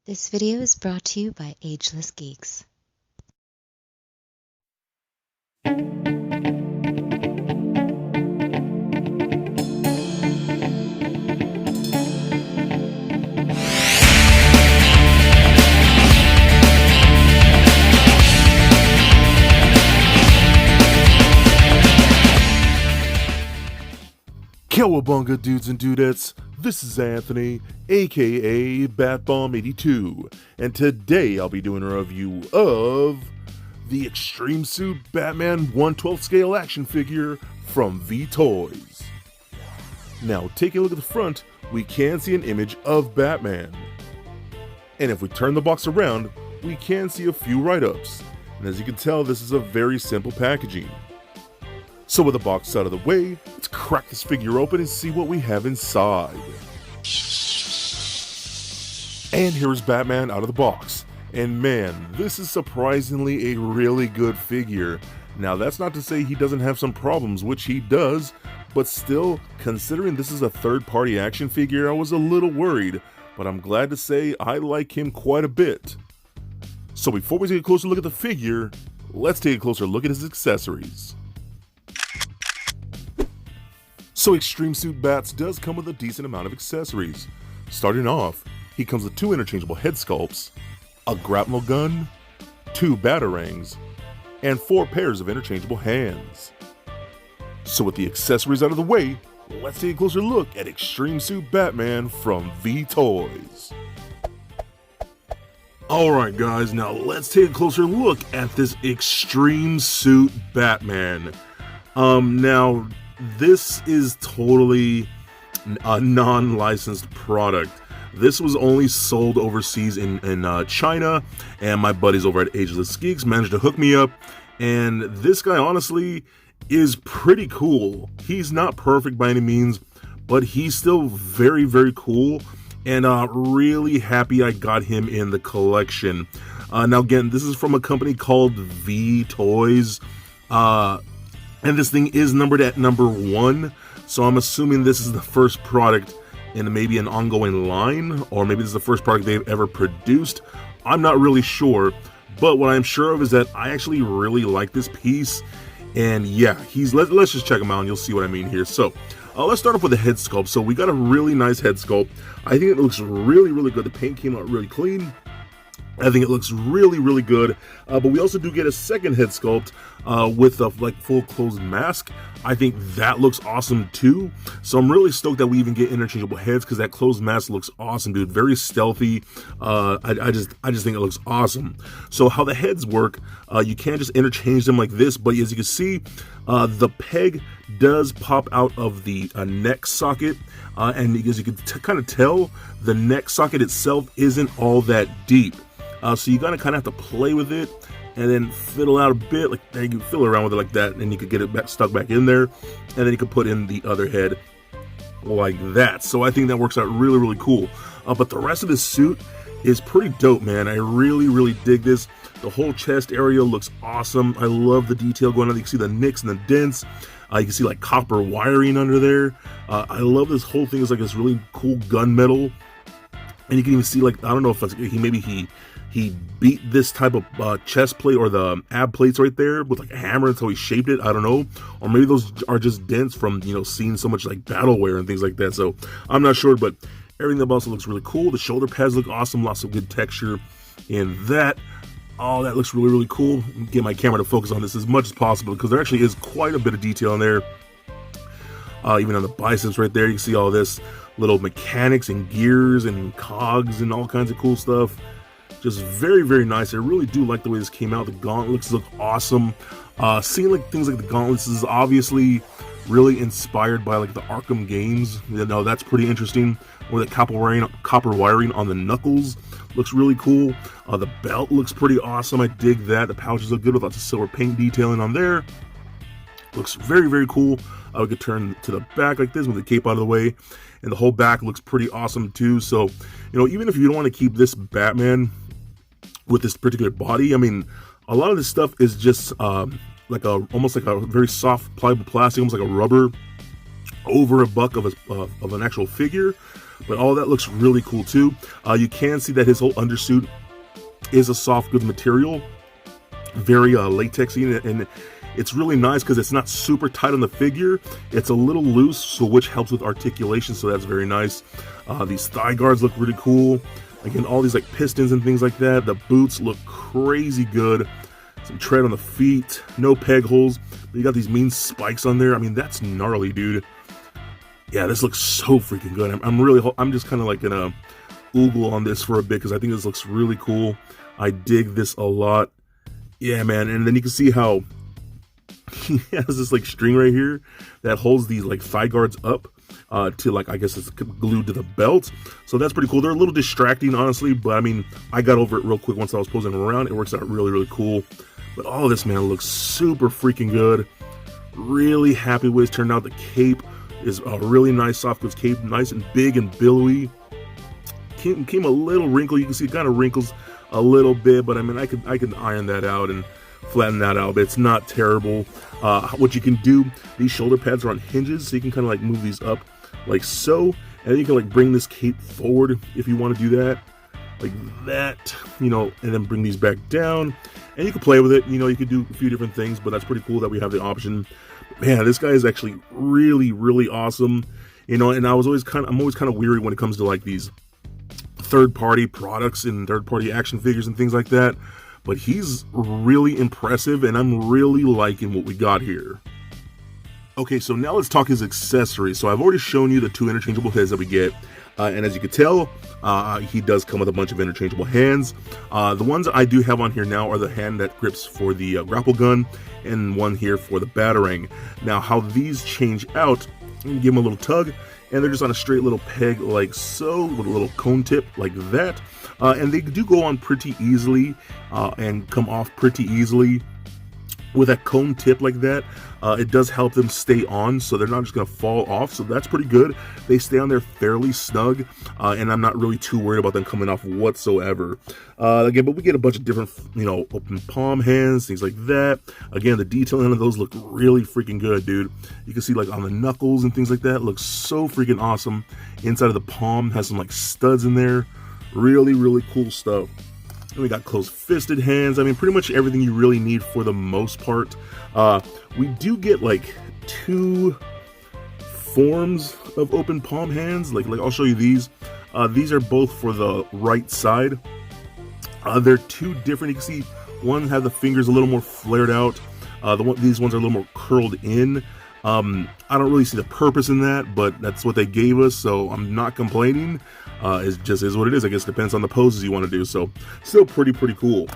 This video is brought to you by Ageless Geeks. Cowabunga dudes and dudettes, this is Anthony, aka Batbomb82, and today I'll be doing a review of the Extreme Suit Batman 1/12 scale action figure from VToys. Now taking a look at the front, we can see an image of Batman. And if we turn the box around, we can see a few write-ups. And as you can tell, this is a very simple packaging. So with the box out of the way, let's crack this figure open and see what we have inside. And here's Batman out of the box. And man, this is surprisingly a really good figure. Now that's not to say he doesn't have some problems, which he does, but still, considering this is a third-party action figure, I was a little worried, but I'm glad to say I like him quite a bit. So before we take a closer look at the figure, let's take a closer look at his accessories. So Extreme Suit Bats does come with a decent amount of accessories. Starting off, he comes with 2 interchangeable head sculpts, a grapnel gun, 2 batarangs, and 4 pairs of interchangeable hands. So with the accessories out of the way, let's take a closer look at Extreme Suit Batman from VToys. Alright guys, now let's take a closer look at this Extreme Suit Batman. Now this is totally a non-licensed product. This was only sold overseas in China, and my buddies over at Ageless Geeks managed to hook me up, and this guy honestly is pretty cool. He's not perfect by any means, but he's still very, very cool, and really happy I got him in the collection. Now again, this is from a company called VToys, and this thing is numbered at number 1, so I'm assuming this is the first product in maybe an ongoing line, or maybe this is the first product they've ever produced. I'm not really sure, but what I'm sure of is that I actually really like this piece, and yeah, let's just check him out and you'll see what I mean here. So let's start off with the head sculpt. So we got a really nice head sculpt. I think it looks really, really good. The paint came out really clean. I think it looks really, really good, but we also do get a second head sculpt with a full closed mask. I think that looks awesome too. So I'm really stoked that we even get interchangeable heads because that closed mask looks awesome, dude. Very stealthy. I just think it looks awesome. So how the heads work, you can't just interchange them like this, but as you can see, the peg does pop out of the neck socket, and as you can kind of tell, the neck socket itself isn't all that deep. So you gotta kind of have to play with it and then fiddle out a bit, like you can fiddle around with it like that, and you could get it stuck back in there, and then you can put in the other head like that. So I think that works out really, really cool. But the rest of this suit is pretty dope, man. I really, really dig this. The whole chest area looks awesome. I love the detail going on. You can see the nicks and the dents. You can see like copper wiring under there. I love this whole thing. It's like this really cool gunmetal. And you can even see, like, I don't know if that's, he beat this type of chest plate or the ab plates right there with like a hammer, and so he shaped it. I don't know, or maybe those are just dents from seeing so much like battle wear and things like that. So I'm not sure, but everything about it looks really cool. The shoulder pads look awesome, lots of good texture in that. Oh, that looks really, really cool. Get my camera to focus on this as much as possible because there actually is quite a bit of detail in there. Even on the biceps right there, you can see all this little mechanics and gears and cogs and all kinds of cool stuff. Just very, very nice. I really do like the way this came out. The gauntlets look awesome. Seeing like things like the gauntlets is obviously really inspired by like the Arkham games. That's pretty interesting. Or the copper wiring on the knuckles looks really cool. The belt looks pretty awesome. I dig that. The pouches look good with lots of silver paint detailing on there. Looks very, very cool. We could turn to the back like this with the cape out of the way, and the whole back looks pretty awesome too. So, even if you don't want to keep this Batman with this particular body, I mean, a lot of this stuff is just almost like a very soft pliable plastic, almost like a rubber over $1 of an actual figure, but all that looks really cool too. You can see that his whole undersuit is a soft goods material, very latexy, and it's really nice because it's not super tight on the figure. It's a little loose, so which helps with articulation, so that's very nice. These thigh guards look really cool. Again, all these like pistons and things like that. The boots look crazy good. Some tread on the feet, no peg holes, but you got these mean spikes on there. I mean, that's gnarly, dude. Yeah, this looks so freaking good. I'm just kind of like gonna oogle on this for a bit because I think this looks really cool. I dig this a lot. Yeah, man. And then you can see how he has this like string right here that holds these like thigh guards up to like, I guess it's glued to the belt. So that's pretty cool. They're a little distracting, honestly, but I mean, I got over it real quick once I was posing around. It works out really, really cool. But all of this, man, looks super freaking good. Really happy with it's turned out. The cape is a really nice soft goods cape, nice and big and billowy. Came a little wrinkle. You can see it kind of wrinkles a little bit, but I mean, I could iron that out and flatten that out, but it's not terrible. What you can do, these shoulder pads are on hinges, so you can kind of like move these up like so, and then you can like bring this cape forward if you want to do that, like that, you know, and then bring these back down, and you can play with it. You know, you could do a few different things, but that's pretty cool that we have the option. Man, this guy is actually really, really awesome. You know, and I'm always kind of weary when it comes to like these third-party products and third-party action figures and things like that. But he's really impressive, and I'm really liking what we got here. Okay, so now let's talk his accessories. So I've already shown you the 2 interchangeable heads that we get. And as you can tell, he does come with a bunch of interchangeable hands. The ones I do have on here now are the hand that grips for the grapple gun, and one here for the batarang. Now, how these change out, you give them a little tug, and they're just on a straight little peg like so, with a little cone tip like that. And they do go on pretty easily and come off pretty easily. With that cone tip like that, it does help them stay on, so they're not just going to fall off, so that's pretty good. They stay on there fairly snug, and I'm not really too worried about them coming off whatsoever. Again, but we get a bunch of different, you know, open palm hands, things like that. Again, the detailing on those look really freaking good, dude. You can see like on the knuckles and things like that, looks so freaking awesome. Inside of the palm has some like studs in there. Really, really cool stuff. And we got closed-fisted hands. I mean, pretty much everything you really need for the most part. We do get like 2 forms of open palm hands. Like I'll show you these. These are both for the right side. They're 2 different. You can see one has the fingers a little more flared out. These ones are a little more curled in. I don't really see the purpose in that, but that's what they gave us, so I'm not complaining. It just is what it is. I guess it depends on the poses you want to do, so still pretty cool.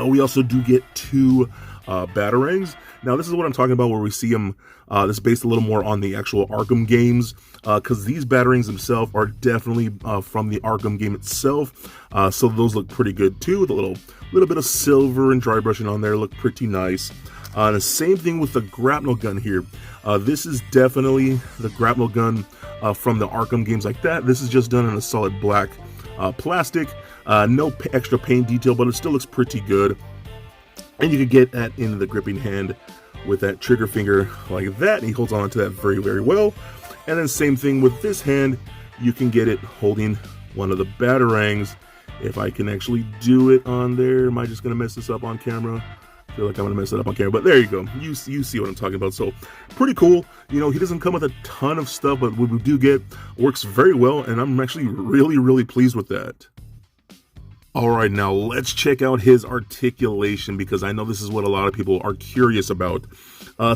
We also do get 2 batarangs. Now, this is what I'm talking about, where we see them. This is based a little more on the actual Arkham games, because these batarangs themselves are definitely from the Arkham game itself. So those look pretty good too, with a little bit of silver and dry brushing on there. Look pretty nice. The same thing with the grapnel gun here. This is definitely the grapnel gun from the Arkham games like that. This is just done in a solid black plastic. No extra paint detail, but it still looks pretty good. And you can get that in the gripping hand with that trigger finger like that. And he holds on to that very, very well. And then same thing with this hand. You can get it holding one of the batarangs. If I can actually do it on there. Am I just going to mess this up on camera? I feel like I'm going to mess it up on camera, but there you go. You see what I'm talking about. So pretty cool. You know, he doesn't come with a ton of stuff, but what we do get works very well, and I'm actually really, really pleased with that. All right, now let's check out his articulation, because I know this is what a lot of people are curious about.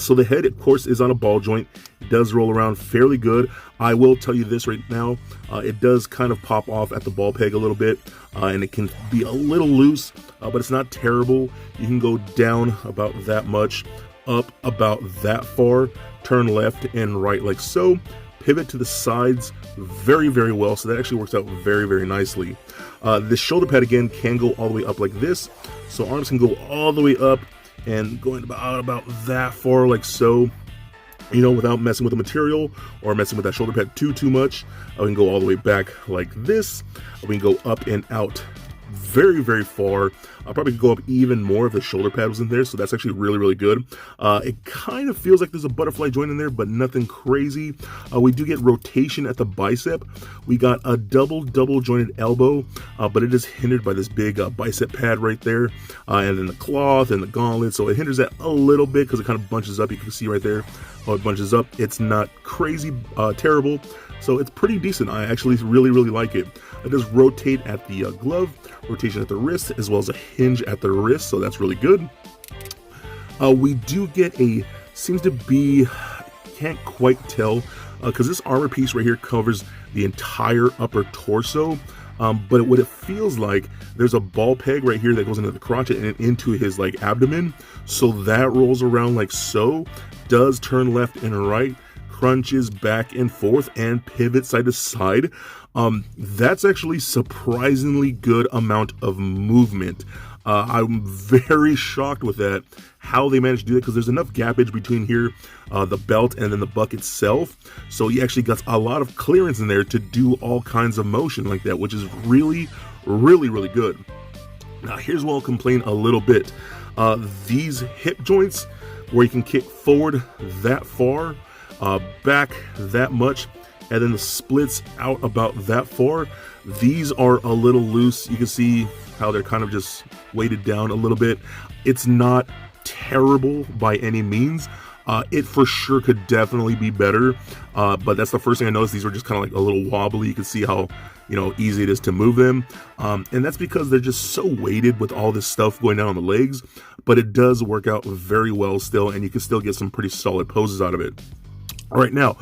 So the head, of course, is on a ball joint. It does roll around fairly good. I will tell you this right now. It does kind of pop off at the ball peg a little bit, and it can be a little loose, but it's not terrible. You can go down about that much, up about that far, turn left and right like so, pivot to the sides very, very well. So that actually works out very, very nicely. The shoulder pad, again, can go all the way up like this. So arms can go all the way up and going about that far like so, you know, without messing with the material or messing with that shoulder pad too much. We can go all the way back like this. We can go up and out very, very far. I probably could go up even more if the shoulder pad was in there, so that's actually really, really good. It kind of feels like there's a butterfly joint in there, but nothing crazy. We do get rotation at the bicep. We got a double jointed elbow, but it is hindered by this big bicep pad right there, and then the cloth and the gauntlet, so it hinders that a little bit because it kind of bunches up. You can see right there how it bunches up. It's not crazy terrible, so it's pretty decent. I actually really, really like it. It does rotate at the glove, rotation at the wrist, as well as a hinge at the wrist, so that's really good. We do get seems to be, can't quite tell, because this armor piece right here covers the entire upper torso, but what it feels like, there's a ball peg right here that goes into the crotch and into his like abdomen, so that rolls around like so, does turn left and right, crunches back and forth, and pivot side to side. That's actually surprisingly good amount of movement. I'm very shocked with that, how they managed to do it, because there's enough gappage between here, the belt and then the buck itself, so he actually got a lot of clearance in there to do all kinds of motion like that, which is really, really, really good. Now here's where I'll complain a little bit. These hip joints, where you can kick forward that far, back that much, and then the splits out about that far, these are a little loose. You can see how they're kind of just weighted down a little bit. It's not terrible by any means. It for sure could definitely be better, but that's the first thing I noticed. These were just kind of like a little wobbly. You can see how, you know, easy it is to move them, and that's because they're just so weighted with all this stuff going down on the legs, but it does work out very well still, and you can still get some pretty solid poses out of it. All right, now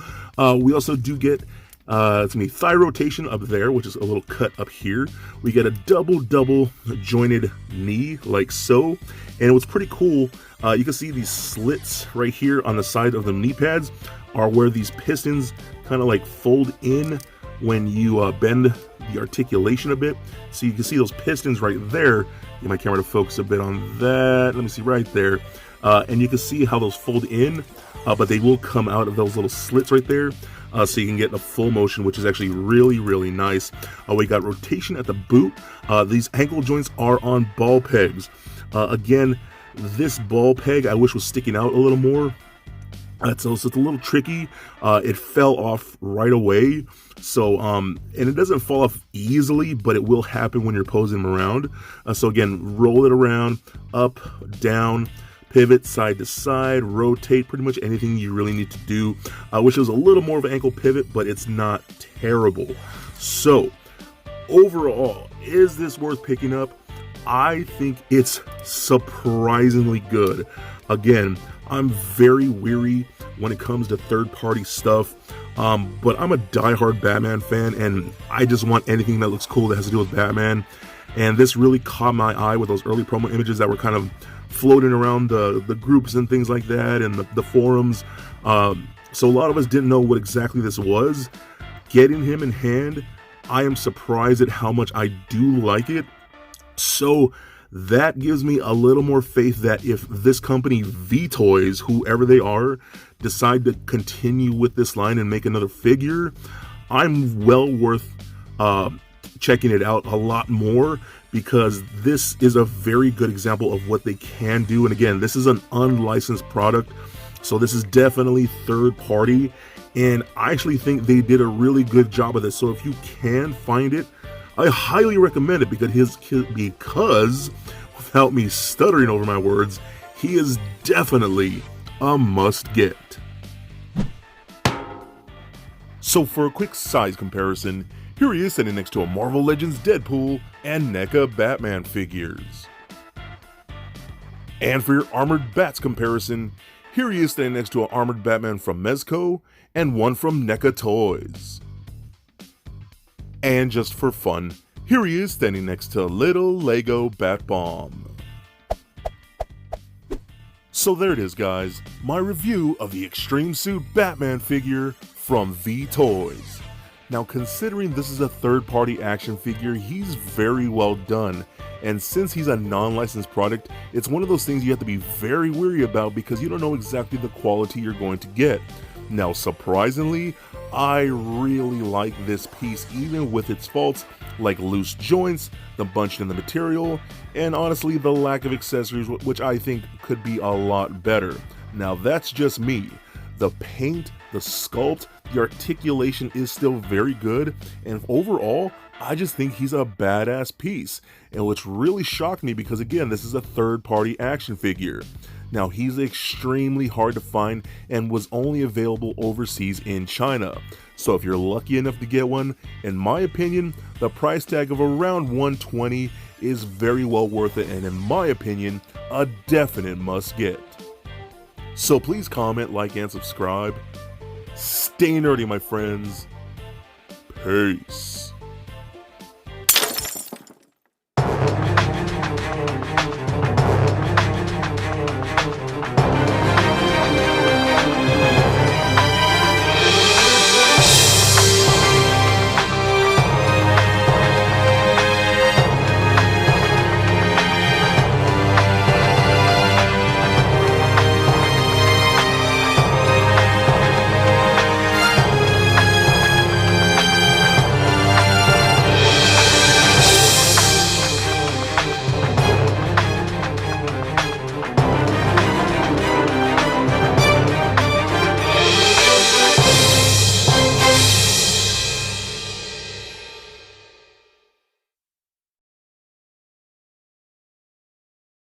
we also do get it's gonna be thigh rotation up there, which is a little cut up here. We get a double jointed knee like so, and what's pretty cool, you can see these slits right here on the side of the knee pads are where these pistons kind of like fold in when you bend the articulation a bit. So you can see those pistons right there. Get my camera to focus a bit on that. Let me see right there, and you can see how those fold in. But they will come out of those little slits right there, so you can get the full motion, which is actually really, really nice. We got rotation at the boot. These ankle joints are on ball pegs. Again, this ball peg I wish was sticking out a little more. So it's a little tricky. It fell off right away. So, and it doesn't fall off easily, but it will happen when you're posing them around. So again, roll it around, up, down, pivot side to side, rotate, pretty much anything you really need to do. I wish it was a little more of an ankle pivot, but it's not terrible. So overall, is this worth picking up? I think it's surprisingly good. Again, I'm very weary when it comes to third-party stuff, but I'm a diehard Batman fan, and I just want anything that looks cool that has to do with Batman. And this really caught my eye with those early promo images that were kind of floating around the groups and things like that, and the forums. So a lot of us didn't know what exactly this was. Getting him in hand, I am surprised at how much I do like it. So that gives me a little more faith that if this company, VToys, whoever they are, decide to continue with this line and make another figure, I'm well worth checking it out a lot more, because this is a very good example of what they can do. And again, this is an unlicensed product, so this is definitely third party, and I actually think they did a really good job of this. So if you can find it, I highly recommend it, because without me stuttering over my words, he is definitely a must get. So for a quick size comparison, here he is sitting next to a Marvel Legends Deadpool and NECA Batman figures. And for your Armored Bats comparison, here he is standing next to an Armored Batman from Mezco and one from NECA Toys. And just for fun, here he is standing next to little Lego Bat Bomb. So there it is, guys, my review of the Extreme Suit Batman figure from VToys. Now, considering this is a third-party action figure, he's very well done, and since he's a non-licensed product, it's one of those things you have to be very wary about, because you don't know exactly the quality you're going to get. Now, surprisingly, I really like this piece, even with its faults. like loose joints, the bunched in the material, and honestly the lack of accessories, which I think could be a lot better. Now that's just me. The paint, the sculpt, the articulation is still very good, and overall, I just think he's a badass piece, and which really shocked me because again, this is a third-party action figure. Now he's extremely hard to find and was only available overseas in China. So if you're lucky enough to get one, in my opinion, the price tag of around $120 is very well worth it, and in my opinion, a definite must get. So please comment, like, and subscribe. Stay nerdy, my friends. Peace.